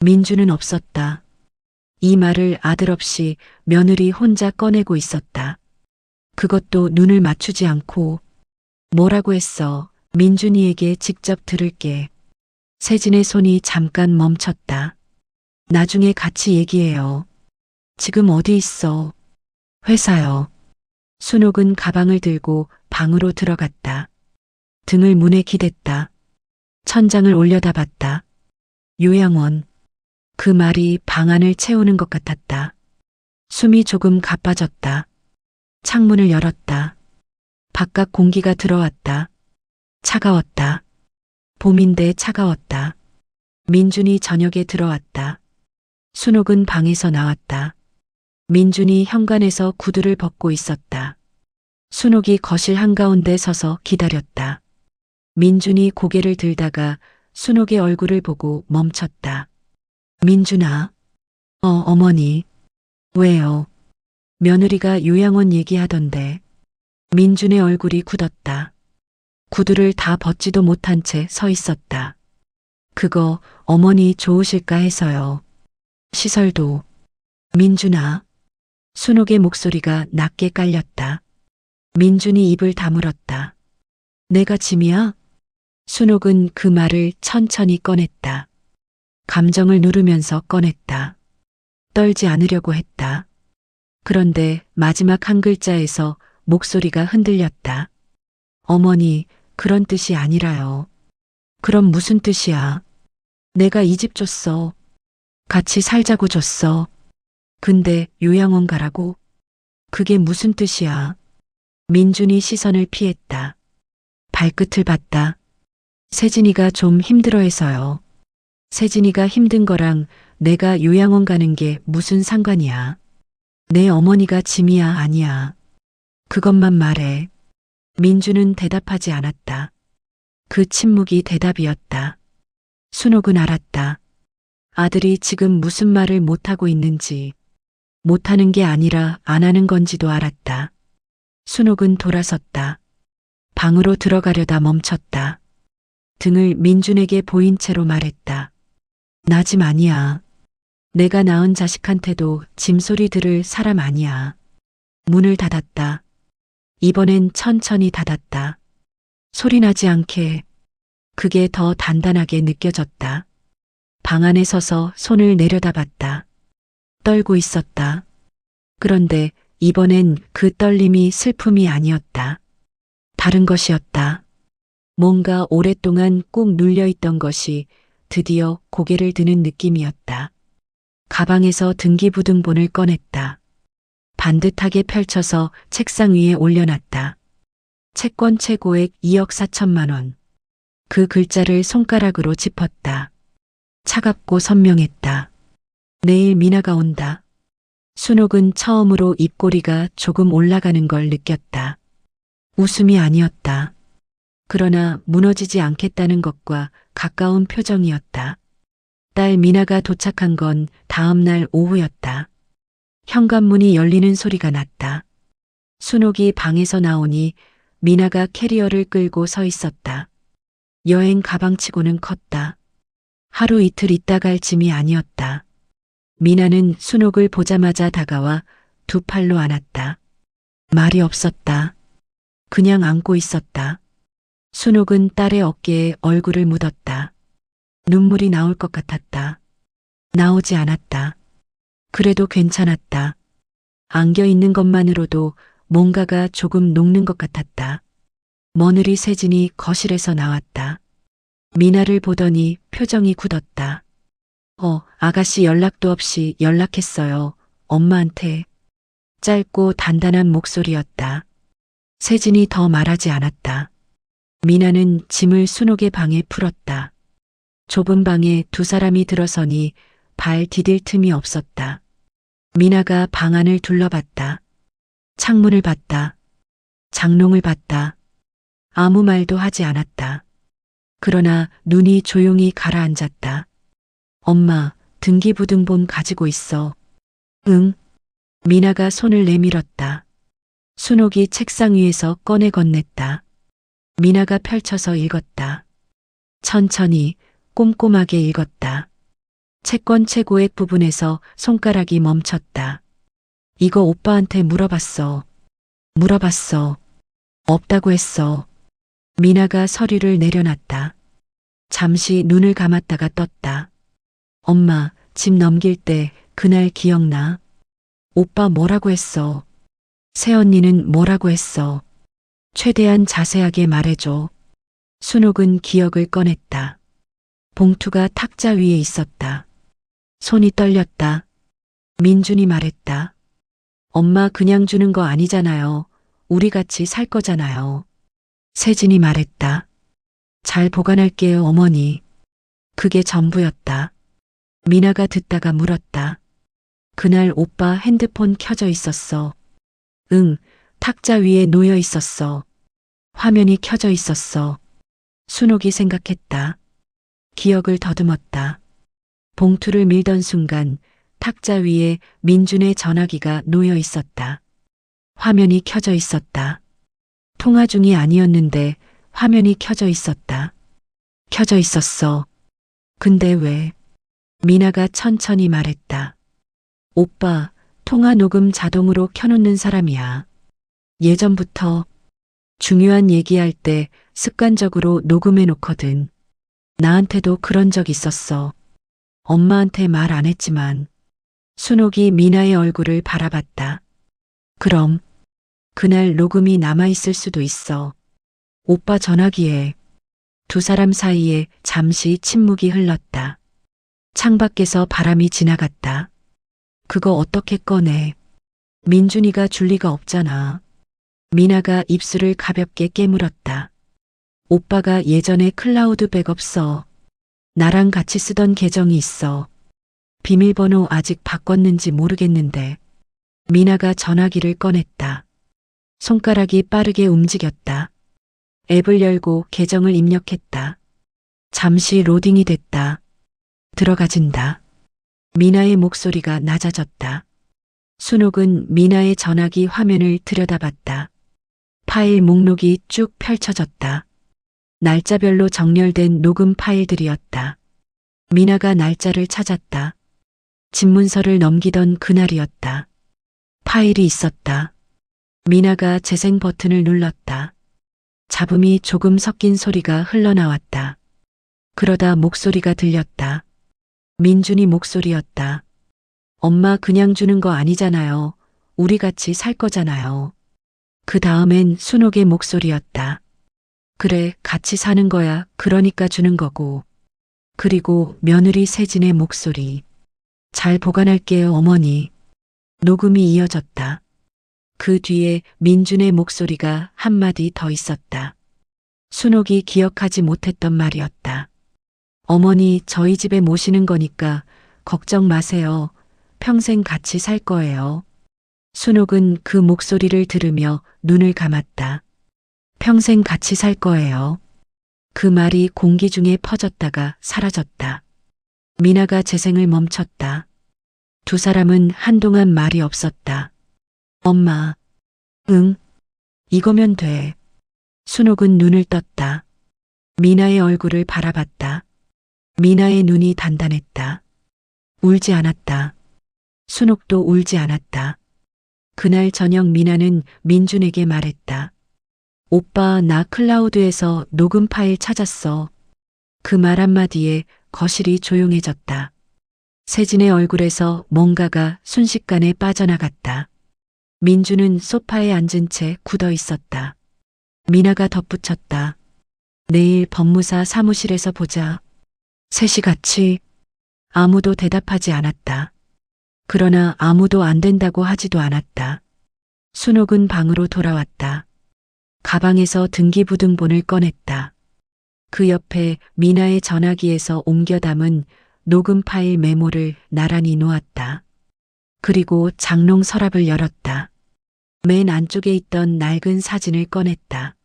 C: 민주는 없었다. 이 말을 아들 없이 며느리 혼자 꺼내고 있었다. 그것도 눈을 맞추지 않고. 뭐라고 했어? 민준이에게 직접 들을게. 세진의 손이 잠깐 멈췄다. 나중에 같이 얘기해요. 지금 어디 있어? 회사요. 순옥은 가방을 들고 방으로 들어갔다. 등을 문에 기댔다. 천장을 올려다봤다. 요양원. 그 말이 방 안을 채우는 것 같았다. 숨이 조금 가빠졌다. 창문을 열었다. 바깥 공기가 들어왔다. 차가웠다. 봄인데 차가웠다. 민준이 저녁에 들어왔다. 순옥은 방에서 나왔다. 민준이 현관에서 구두를 벗고 있었다. 순옥이 거실 한가운데 서서 기다렸다. 민준이 고개를 들다가 순옥의 얼굴을 보고 멈췄다. 민준아. 어머니. 왜요? 며느리가 요양원 얘기하던데. 민준의 얼굴이 굳었다. 구두를 다 벗지도 못한 채 서 있었다. 그거 어머니 좋으실까 해서요. 시설도. 민준아. 순옥의 목소리가 낮게 깔렸다. 민준이 입을 다물었다. 내가 짐이야? 순옥은 그 말을 천천히 꺼냈다. 감정을 누르면서 꺼냈다. 떨지 않으려고 했다. 그런데 마지막 한 글자에서 목소리가 흔들렸다. 어머니, 그런 뜻이 아니라요. 그럼 무슨 뜻이야? 내가 이 집 줬어. 같이 살자고 줬어. 근데 요양원 가라고? 그게 무슨 뜻이야? 민준이 시선을 피했다. 발끝을 봤다. 세진이가 좀 힘들어해서요. 세진이가 힘든 거랑 내가 요양원 가는 게 무슨 상관이야. 내 어머니가 짐이야 아니야. 그것만 말해. 민주는 대답하지 않았다. 그 침묵이 대답이었다. 순옥은 알았다. 아들이 지금 무슨 말을 못하고 있는지, 못하는 게 아니라 안 하는 건지도 알았다. 순옥은 돌아섰다. 방으로 들어가려다 멈췄다. 등을 민준에게 보인 채로 말했다. 나 짐 아니야. 내가 낳은 자식한테도 짐소리 들을 사람 아니야. 문을 닫았다. 이번엔 천천히 닫았다. 소리나지 않게. 그게 더 단단하게 느껴졌다. 방 안에 서서 손을 내려다봤다. 떨고 있었다. 그런데 이번엔 그 떨림이 슬픔이 아니었다. 다른 것이었다. 뭔가 오랫동안 꾹 눌려있던 것이 드디어 고개를 드는 느낌이었다. 가방에서 등기부등본을 꺼냈다. 반듯하게 펼쳐서 책상 위에 올려놨다. 채권 최고액 2억 4천만 원. 그 글자를 손가락으로 짚었다. 차갑고 선명했다. 내일 미나가 온다. 순옥은 처음으로 입꼬리가 조금 올라가는 걸 느꼈다. 웃음이 아니었다. 그러나 무너지지 않겠다는 것과 가까운 표정이었다. 딸 미나가 도착한 건 다음 날 오후였다. 현관문이 열리는 소리가 났다. 순옥이 방에서 나오니 미나가 캐리어를 끌고 서 있었다. 여행 가방치고는 컸다. 하루 이틀 있다 갈 짐이 아니었다. 미나는 순옥을 보자마자 다가와 두 팔로 안았다. 말이 없었다. 그냥 안고 있었다. 순옥은 딸의 어깨에 얼굴을 묻었다. 눈물이 나올 것 같았다. 나오지 않았다. 그래도 괜찮았다. 안겨 있는 것만으로도 뭔가가 조금 녹는 것 같았다. 며느리 세진이 거실에서 나왔다. 미나를 보더니 표정이 굳었다. 아가씨 연락도 없이 연락했어요. 엄마한테. 짧고 단단한 목소리였다. 세진이 더 말하지 않았다. 미나는 짐을 순옥의 방에 풀었다. 좁은 방에 두 사람이 들어서니 발 디딜 틈이 없었다. 미나가 방 안을 둘러봤다. 창문을 봤다. 장롱을 봤다. 아무 말도 하지 않았다. 그러나 눈이 조용히 가라앉았다. 엄마, 등기부등본 가지고 있어. 응. 미나가 손을 내밀었다. 순옥이 책상 위에서 꺼내 건넸다. 미나가 펼쳐서 읽었다. 천천히 꼼꼼하게 읽었다. 채권 최고액 부분에서 손가락이 멈췄다. 이거 오빠한테 물어봤어. 물어봤어. 없다고 했어. 미나가 서류를 내려놨다. 잠시 눈을 감았다가 떴다. 엄마, 집 넘길 때 그날 기억나? 오빠 뭐라고 했어? 새언니는 뭐라고 했어? 최대한 자세하게 말해줘. 순옥은 기억을 꺼냈다. 봉투가 탁자 위에 있었다. 손이 떨렸다. 민준이 말했다. 엄마 그냥 주는 거 아니잖아요. 우리 같이 살 거잖아요. 세진이 말했다. 잘 보관할게요, 어머니. 그게 전부였다. 미나가 듣다가 물었다. 그날 오빠 핸드폰 켜져 있었어. 응, 탁자 위에 놓여 있었어. 화면이 켜져 있었어. 순옥이 생각했다. 기억을 더듬었다. 봉투를 밀던 순간 탁자 위에 민준의 전화기가 놓여 있었다. 화면이 켜져 있었다. 통화 중이 아니었는데 화면이 켜져 있었다. 켜져 있었어. 근데 왜? 미나가 천천히 말했다. 오빠, 통화 녹음 자동으로 켜놓는 사람이야. 예전부터 중요한 얘기할 때 습관적으로 녹음해 놓거든. 나한테도 그런 적 있었어. 엄마한테 말 안 했지만. 순옥이 미나의 얼굴을 바라봤다. 그럼 그날 녹음이 남아있을 수도 있어. 오빠 전화기에. 두 사람 사이에 잠시 침묵이 흘렀다. 창밖에서 바람이 지나갔다. 그거 어떻게 꺼내? 민준이가 줄 리가 없잖아. 미나가 입술을 가볍게 깨물었다. 오빠가 예전에 클라우드 백업 써. 나랑 같이 쓰던 계정이 있어. 비밀번호 아직 바꿨는지 모르겠는데. 미나가 전화기를 꺼냈다. 손가락이 빠르게 움직였다. 앱을 열고 계정을 입력했다. 잠시 로딩이 됐다. 들어가진다. 미나의 목소리가 낮아졌다. 순옥은 미나의 전화기 화면을 들여다봤다. 파일 목록이 쭉 펼쳐졌다. 날짜별로 정렬된 녹음 파일들이었다. 미나가 날짜를 찾았다. 집문서를 넘기던 그날이었다. 파일이 있었다. 미나가 재생 버튼을 눌렀다. 잡음이 조금 섞인 소리가 흘러나왔다. 그러다 목소리가 들렸다. 민준이 목소리였다. 엄마 그냥 주는 거 아니잖아요. 우리 같이 살 거잖아요. 그 다음엔 순옥의 목소리였다. 그래, 같이 사는 거야. 그러니까 주는 거고. 그리고 며느리 세진의 목소리. 잘 보관할게요, 어머니. 녹음이 이어졌다. 그 뒤에 민준의 목소리가 한마디 더 있었다. 순옥이 기억하지 못했던 말이었다. 어머니, 저희 집에 모시는 거니까 걱정 마세요. 평생 같이 살 거예요. 순옥은 그 목소리를 들으며 눈을 감았다. 평생 같이 살 거예요. 그 말이 공기 중에 퍼졌다가 사라졌다. 미나가 재생을 멈췄다. 두 사람은 한동안 말이 없었다. 엄마. 응. 이거면 돼. 순옥은 눈을 떴다. 미나의 얼굴을 바라봤다. 미나의 눈이 단단했다. 울지 않았다. 순옥도 울지 않았다. 그날 저녁 미나는 민준에게 말했다. 오빠, 나 클라우드에서 녹음 파일 찾았어. 그 말 한마디에 거실이 조용해졌다. 세진의 얼굴에서 뭔가가 순식간에 빠져나갔다. 민주는 소파에 앉은 채 굳어 있었다. 미나가 덧붙였다. 내일 법무사 사무실에서 보자. 셋이 같이. 아무도 대답하지 않았다. 그러나 아무도 안 된다고 하지도 않았다. 순옥은 방으로 돌아왔다. 가방에서 등기부등본을 꺼냈다. 그 옆에 미나의 전화기에서 옮겨 담은 녹음 파일 메모를 나란히 놓았다. 그리고 장롱 서랍을 열었다. 맨 안쪽에 있던 낡은 사진을 꺼냈다.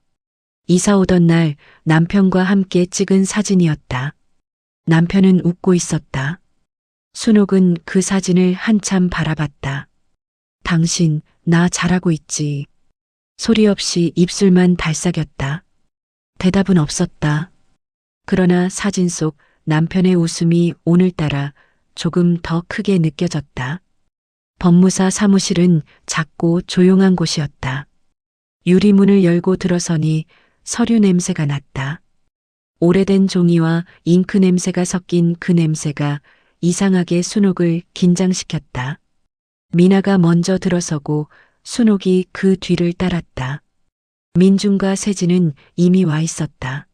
C: 이사 오던 날 남편과 함께 찍은 사진이었다. 남편은 웃고 있었다. 순옥은 그 사진을 한참 바라봤다. 당신, 나 잘하고 있지. 소리 없이 입술만 달싹였다. 대답은 없었다. 그러나 사진 속 남편의 웃음이 오늘따라 조금 더 크게 느껴졌다. 법무사 사무실은 작고 조용한 곳이었다. 유리문을 열고 들어서니 서류 냄새가 났다. 오래된 종이와 잉크 냄새가 섞인 그 냄새가 이상하게 순옥을 긴장시켰다. 미나가 먼저 들어서고 순옥이 그 뒤를 따랐다. 민준과 세진은 이미 와 있었다.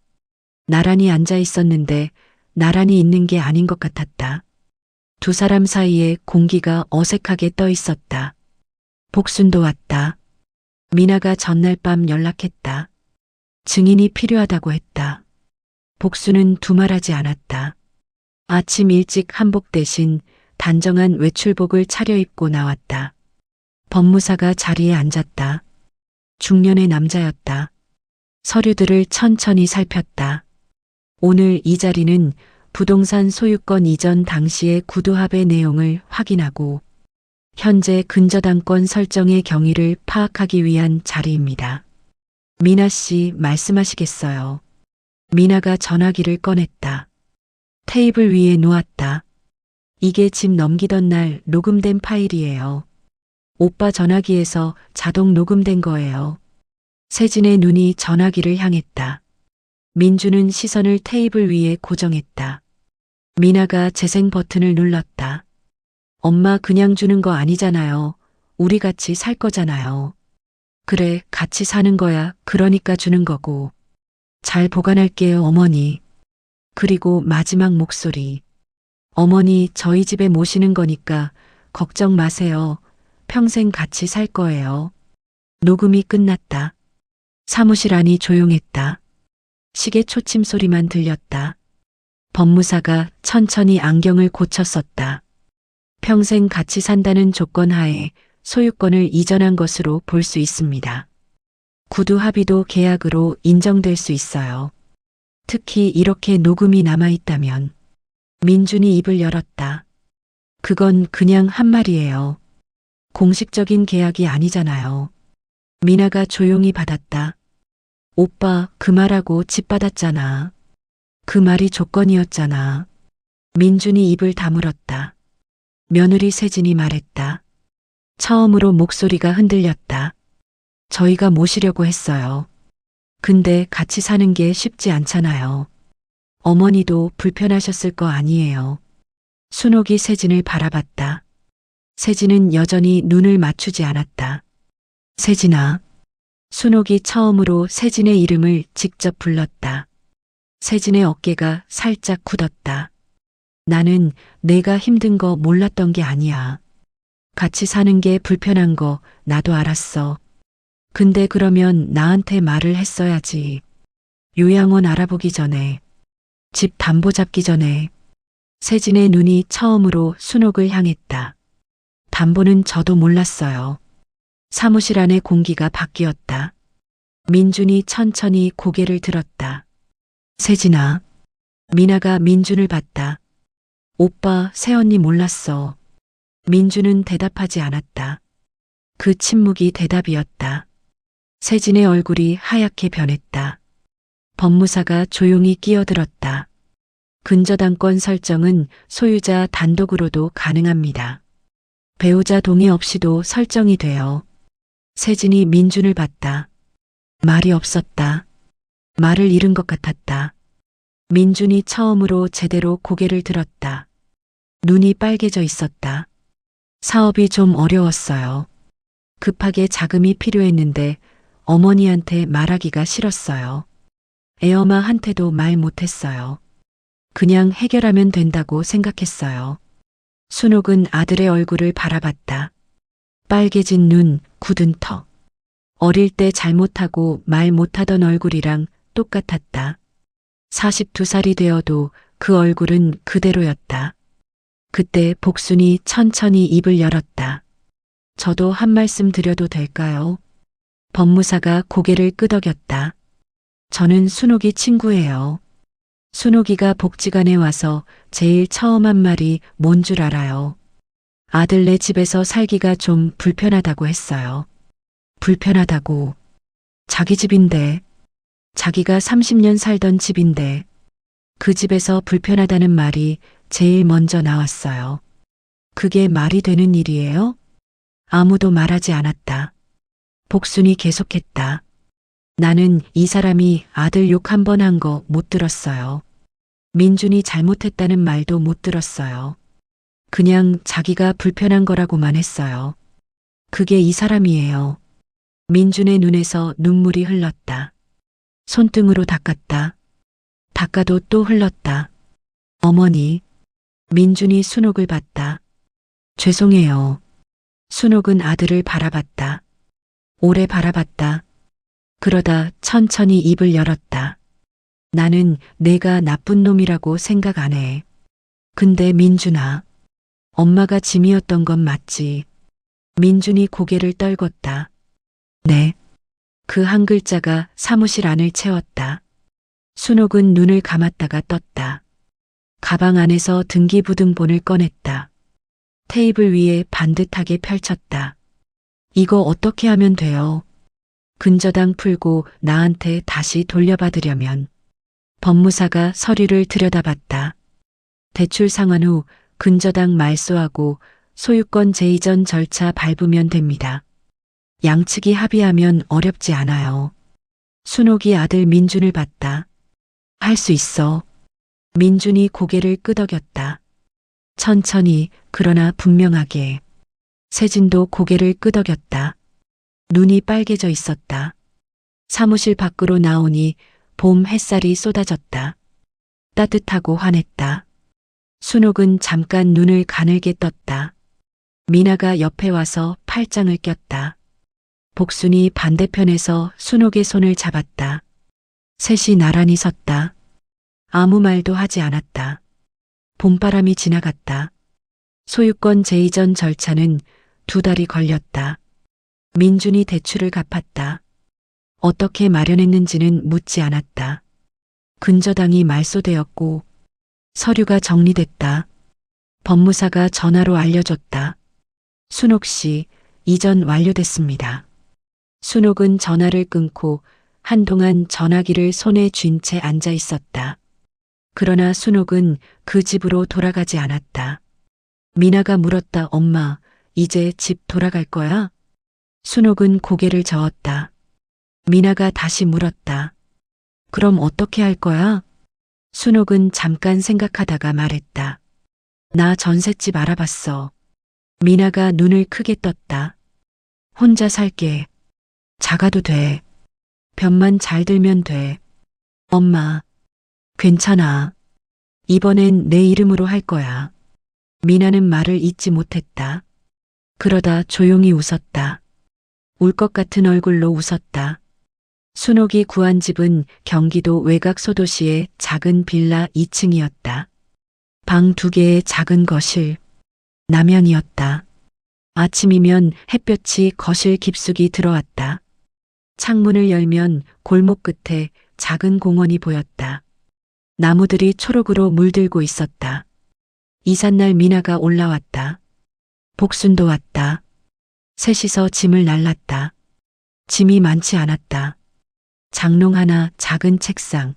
C: 나란히 앉아 있었는데 나란히 있는 게 아닌 것 같았다. 두 사람 사이에 공기가 어색하게 떠 있었다. 복순도 왔다. 미나가 전날 밤 연락했다. 증인이 필요하다고 했다. 복순은 두말하지 않았다. 아침 일찍 한복 대신 단정한 외출복을 차려입고 나왔다. 법무사가 자리에 앉았다. 중년의 남자였다. 서류들을 천천히 살폈다. 오늘 이 자리는 부동산 소유권 이전 당시의 구두합의 내용을 확인하고 현재 근저당권 설정의 경위를 파악하기 위한 자리입니다. 미나 씨 말씀하시겠어요? 미나가 전화기를 꺼냈다. 테이블 위에 놓았다. 이게 집 넘기던 날 녹음된 파일이에요. 오빠 전화기에서 자동 녹음된 거예요. 세진의 눈이 전화기를 향했다. 민주는 시선을 테이블 위에 고정했다. 미나가 재생 버튼을 눌렀다. 엄마 그냥 주는 거 아니잖아요. 우리 같이 살 거잖아요. 그래, 같이 사는 거야. 그러니까 주는 거고. 잘 보관할게요, 어머니. 그리고 마지막 목소리. 어머니, 저희 집에 모시는 거니까 걱정 마세요. 평생 같이 살 거예요. 녹음이 끝났다. 사무실 안이 조용했다. 시계 초침 소리만 들렸다. 법무사가 천천히 안경을 고쳐 썼다. 평생 같이 산다는 조건 하에 소유권을 이전한 것으로 볼 수 있습니다. 구두 합의도 계약으로 인정될 수 있어요. 특히 이렇게 녹음이 남아있다면. 민준이 입을 열었다. 그건 그냥 한 말이에요. 공식적인 계약이 아니잖아요. 미나가 조용히 받았다. 오빠, 그 말하고 집 받았잖아. 그 말이 조건이었잖아. 민준이 입을 다물었다. 며느리 세진이 말했다. 처음으로 목소리가 흔들렸다. 저희가 모시려고 했어요. 근데 같이 사는 게 쉽지 않잖아요. 어머니도 불편하셨을 거 아니에요. 순옥이 세진을 바라봤다. 세진은 여전히 눈을 맞추지 않았다. 세진아. 순옥이 처음으로 세진의 이름을 직접 불렀다. 세진의 어깨가 살짝 굳었다. 나는 내가 힘든 거 몰랐던 게 아니야. 같이 사는 게 불편한 거 나도 알았어. 근데 그러면 나한테 말을 했어야지. 요양원 알아보기 전에, 집 담보 잡기 전에. 세진의 눈이 처음으로 순옥을 향했다. 담보는 저도 몰랐어요. 사무실 안의 공기가 바뀌었다. 민준이 천천히 고개를 들었다. 세진아. 미나가 민준을 봤다. 오빠, 새언니 몰랐어. 민준은 대답하지 않았다. 그 침묵이 대답이었다. 세진의 얼굴이 하얗게 변했다. 법무사가 조용히 끼어들었다. 근저당권 설정은 소유자 단독으로도 가능합니다. 배우자 동의 없이도 설정이 돼요. 세진이 민준을 봤다. 말이 없었다. 말을 잃은 것 같았다. 민준이 처음으로 제대로 고개를 들었다. 눈이 빨개져 있었다. 사업이 좀 어려웠어요. 급하게 자금이 필요했는데 어머니한테 말하기가 싫었어요. 애엄마한테도 말 못했어요. 그냥 해결하면 된다고 생각했어요. 순옥은 아들의 얼굴을 바라봤다. 빨개진 눈, 굳은 턱. 어릴 때 잘못하고 말 못하던 얼굴이랑 똑같았다. 42살이 되어도 그 얼굴은 그대로였다. 그때 복순이 천천히 입을 열었다. 저도 한 말씀 드려도 될까요? 법무사가 고개를 끄덕였다. 저는 순옥이 친구예요. 순옥이가 복지관에 와서 제일 처음 한 말이 뭔 줄 알아요? 아들네 집에서 살기가 좀 불편하다고 했어요. 불편하다고. 자기 집인데. 자기가 30년 살던 집인데. 그 집에서 불편하다는 말이 제일 먼저 나왔어요. 그게 말이 되는 일이에요? 아무도 말하지 않았다. 복순이 계속했다. 나는 이 사람이 아들 욕 한 번 한 거 못 들었어요. 민준이 잘못했다는 말도 못 들었어요. 그냥 자기가 불편한 거라고만 했어요. 그게 이 사람이에요. 민준의 눈에서 눈물이 흘렀다. 손등으로 닦았다. 닦아도 또 흘렀다. 어머니. 민준이 순옥을 봤다. 죄송해요. 순옥은 아들을 바라봤다. 오래 바라봤다. 그러다 천천히 입을 열었다. 나는 내가 나쁜 놈이라고 생각 안 해. 근데 민준아, 엄마가 짐이었던 건 맞지. 민준이 고개를 떨궜다. 네. 그 한 글자가 사무실 안을 채웠다. 순옥은 눈을 감았다가 떴다. 가방 안에서 등기부등본을 꺼냈다. 테이블 위에 반듯하게 펼쳤다. 이거 어떻게 하면 돼요? 근저당 풀고 나한테 다시 돌려받으려면. 법무사가 서류를 들여다봤다. 대출 상환 후 근저당 말소하고 소유권 제이전 절차 밟으면 됩니다. 양측이 합의하면 어렵지 않아요. 순옥이 아들 민준을 봤다. 할 수 있어. 민준이 고개를 끄덕였다. 천천히 그러나 분명하게. 세진도 고개를 끄덕였다. 눈이 빨개져 있었다. 사무실 밖으로 나오니 봄 햇살이 쏟아졌다. 따뜻하고 환했다. 순옥은 잠깐 눈을 가늘게 떴다. 미나가 옆에 와서 팔짱을 꼈다. 복순이 반대편에서 순옥의 손을 잡았다. 셋이 나란히 섰다. 아무 말도 하지 않았다. 봄바람이 지나갔다. 소유권 제이전 절차는 2달이 걸렸다. 민준이 대출을 갚았다. 어떻게 마련했는지는 묻지 않았다. 근저당이 말소되었고 서류가 정리됐다. 법무사가 전화로 알려줬다. 순옥 씨, 이전 완료됐습니다. 순옥은 전화를 끊고 한동안 전화기를 손에 쥔 채 앉아 있었다. 그러나 순옥은 그 집으로 돌아가지 않았다. 미나가 물었다. 엄마, 이제 집 돌아갈 거야? 순옥은 고개를 저었다. 미나가 다시 물었다. 그럼 어떻게 할 거야? 순옥은 잠깐 생각하다가 말했다. 나 전셋집 알아봤어. 미나가 눈을 크게 떴다. 혼자 살게. 작아도 돼. 볕만 잘 들면 돼. 엄마, 괜찮아. 이번엔 내 이름으로 할 거야. 미나는 말을 잇지 못했다. 그러다 조용히 웃었다. 울 것 같은 얼굴로 웃었다. 순옥이 구한 집은 경기도 외곽 소도시의 작은 빌라 2층이었다. 방 2개의 작은 거실. 남향이었다. 아침이면 햇볕이 거실 깊숙이 들어왔다. 창문을 열면 골목 끝에 작은 공원이 보였다. 나무들이 초록으로 물들고 있었다. 이삿날 미나가 올라왔다. 복순도 왔다. 셋이서 짐을 날랐다. 짐이 많지 않았다. 장롱 하나, 작은 책상,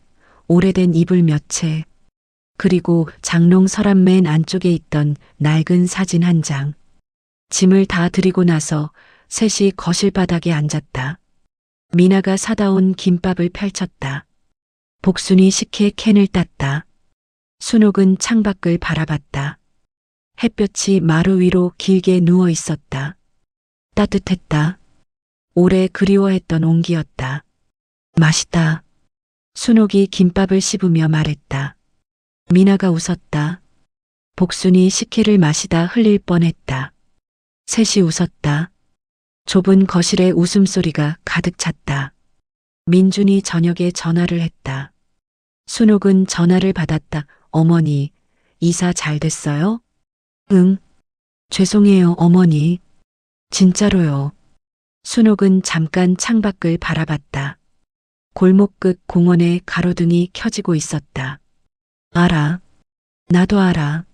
C: 오래된 이불 몇 채, 그리고 장롱 서랍 맨 안쪽에 있던 낡은 사진 한 장. 짐을 다 드리고 나서 셋이 거실 바닥에 앉았다. 미나가 사다 온 김밥을 펼쳤다. 복순이 식혜 캔을 땄다. 순옥은 창밖을 바라봤다. 햇볕이 마루 위로 길게 누워 있었다. 따뜻했다. 오래 그리워했던 온기였다. 맛있다. 순옥이 김밥을 씹으며 말했다. 미나가 웃었다. 복순이 식혜를 마시다 흘릴 뻔했다. 셋이 웃었다. 좁은 거실에 웃음소리가 가득 찼다. 민준이 저녁에 전화를 했다. 순옥은 전화를 받았다. 어머니, 이사 잘 됐어요? 응. 죄송해요, 어머니. 진짜로요. 순옥은 잠깐 창밖을 바라봤다. 골목 끝 공원에 가로등이 켜지고 있었다. 알아. 나도 알아.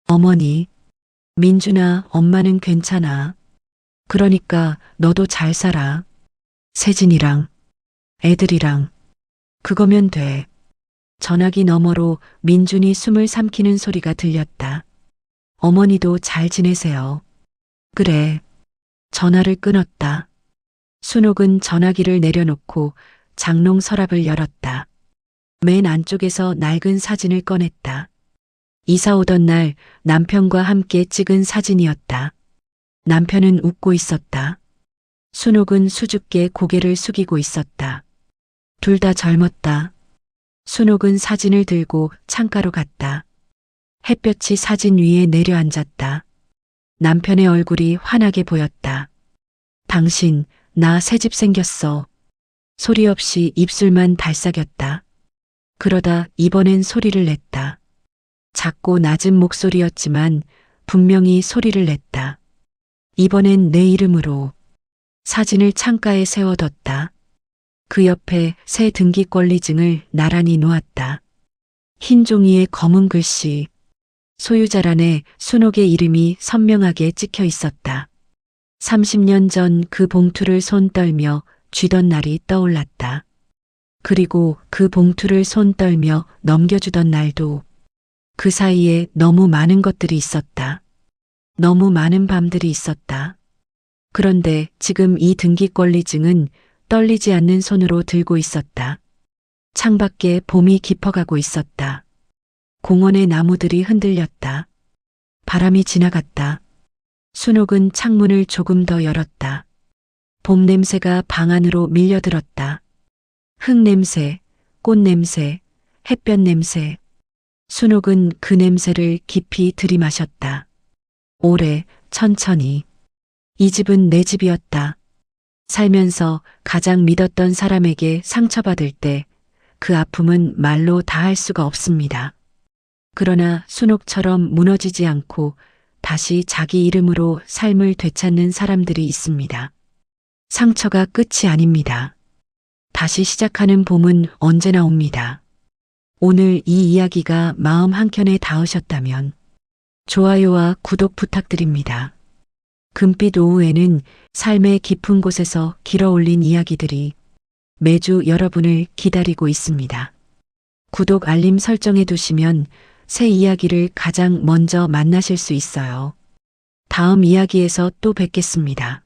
C: 어머니. 민준아, 엄마는 괜찮아. 그러니까 너도 잘 살아. 세진이랑, 애들이랑. 그거면 돼. 전화기 너머로 민준이 숨을 삼키는 소리가 들렸다. 어머니도 잘 지내세요. 그래. 전화를 끊었다. 순옥은 전화기를 내려놓고 장롱 서랍을 열었다. 맨 안쪽에서 낡은 사진을 꺼냈다. 이사 오던 날 남편과 함께 찍은 사진이었다. 남편은 웃고 있었다. 순옥은 수줍게 고개를 숙이고 있었다. 둘 다 젊었다. 순옥은 사진을 들고 창가로 갔다. 햇볕이 사진 위에 내려앉았다. 남편의 얼굴이 환하게 보였다. 당신, 나 새집 생겼어. 소리 없이 입술만 달싹였다. 그러다 이번엔 소리를 냈다. 작고 낮은 목소리였지만 분명히 소리를 냈다. 이번엔 내 이름으로. 사진을 창가에 세워뒀다. 그 옆에 새 등기 권리증을 나란히 놓았다. 흰 종이에 검은 글씨. 소유자란에 순옥의 이름이 선명하게 찍혀 있었다. 30년 전 그 봉투를 손 떨며 쥐던 날이 떠올랐다. 그리고 그 봉투를 손 떨며 넘겨주던 날도. 그 사이에 너무 많은 것들이 있었다. 너무 많은 밤들이 있었다. 그런데 지금 이 등기권리증은 떨리지 않는 손으로 들고 있었다. 창밖에 봄이 깊어가고 있었다. 공원의 나무들이 흔들렸다. 바람이 지나갔다. 순옥은 창문을 조금 더 열었다. 봄 냄새가 방 안으로 밀려들었다. 흙 냄새, 꽃 냄새, 햇볕 냄새. 순옥은 그 냄새를 깊이 들이마셨다. 오래, 천천히. 이 집은 내 집이었다. 살면서 가장 믿었던 사람에게 상처받을 때 그 아픔은 말로 다할 수가 없습니다. 그러나 순옥처럼 무너지지 않고 다시 자기 이름으로 삶을 되찾는 사람들이 있습니다. 상처가 끝이 아닙니다. 다시 시작하는 봄은 언제나 옵니다. 오늘 이 이야기가 마음 한켠에 닿으셨다면 좋아요와 구독 부탁드립니다. 금빛 오후에는 삶의 깊은 곳에서 길어올린 이야기들이 매주 여러분을 기다리고 있습니다. 구독 알림 설정해 두시면 새 이야기를 가장 먼저 만나실 수 있어요. 다음 이야기에서 또 뵙겠습니다.